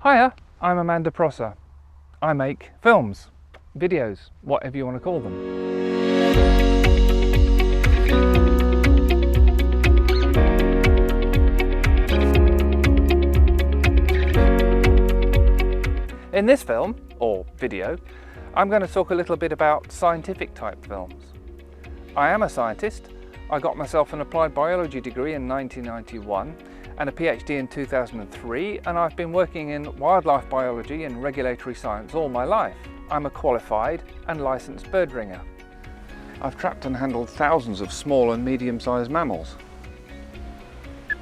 Hiya, I'm Amanda Prosser. I make films, videos, whatever you want to call them. In this film, or video, I'm going to talk a little bit about scientific type films. I am a scientist. I got myself an applied biology degree in 1991 and a PhD in 2003, and I've been working in wildlife biology and regulatory science all my life. I'm a qualified and licensed bird ringer. I've trapped and handled thousands of small and medium-sized mammals.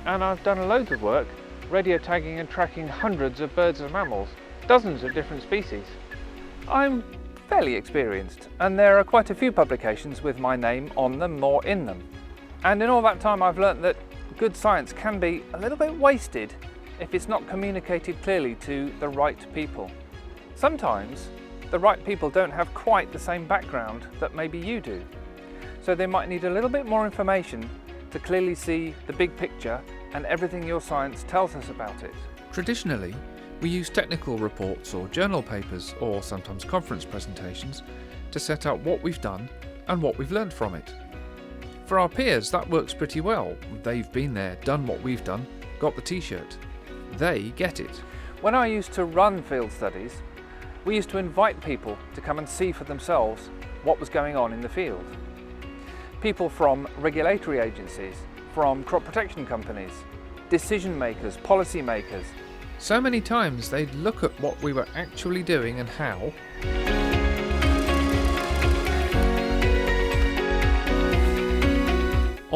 And I've done loads of work radio tagging and tracking hundreds of birds and mammals, dozens of different species. I'm fairly experienced, and there are quite a few publications with my name on them or in them. And in all that time I've learnt that good science can be a little bit wasted if it's not communicated clearly to the right people. Sometimes the right people don't have quite the same background that maybe you do. So they might need a little bit more information to clearly see the big picture and everything your science tells us about it. Traditionally, we use technical reports or journal papers, or sometimes conference presentations, to set out what we've done and what we've learned from it. For our peers, that works pretty well. They've been there, done what we've done, got the t-shirt. They get it. When I used to run field studies, we used to invite people to come and see for themselves what was going on in the field. People from regulatory agencies, from crop protection companies, decision makers, policy makers. So many times they'd look at what we were actually doing and how,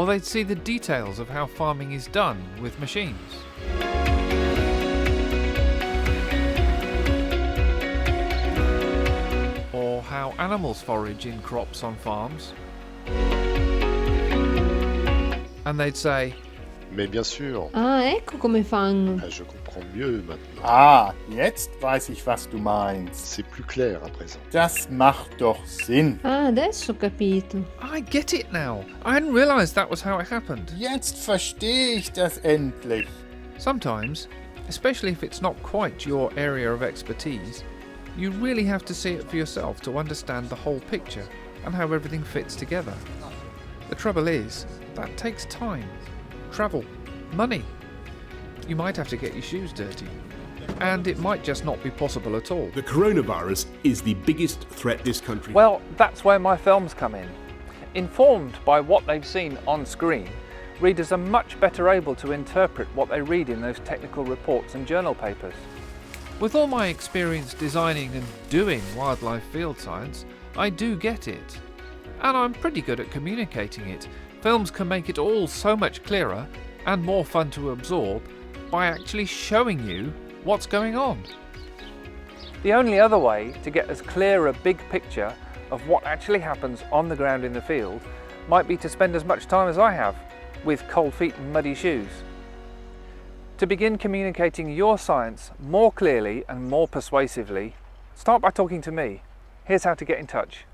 or they'd see the details of how farming is done with machines. Or how animals forage in crops on farms. And they'd say, Mais bien sûr. Ah, ecco come fanno. Je comprends mieux maintenant. Ah, jetzt weiß ich, was du meinst. C'est plus clair à présent. Das macht doch Sinn. Ah, adesso ho capito. I get it now. I hadn't realised that was how it happened. Jetzt verstehe ich das endlich. Sometimes, especially if it's not quite your area of expertise, you really have to see it for yourself to understand the whole picture and how everything fits together. The trouble is, that takes time, travel, money. You might have to get your shoes dirty. And it might just not be possible at all. The coronavirus is the biggest threat this country... Well, that's where my films come in. Informed by what they've seen on screen, readers are much better able to interpret what they read in those technical reports and journal papers. With all my experience designing and doing wildlife field science, I do get it. And I'm pretty good at communicating it. Films can make it all so much clearer and more fun to absorb by actually showing you what's going on. The only other way to get as clear a big picture of what actually happens on the ground in the field might be to spend as much time as I have with cold feet and muddy shoes. To begin communicating your science more clearly and more persuasively, start by talking to me. Here's how to get in touch.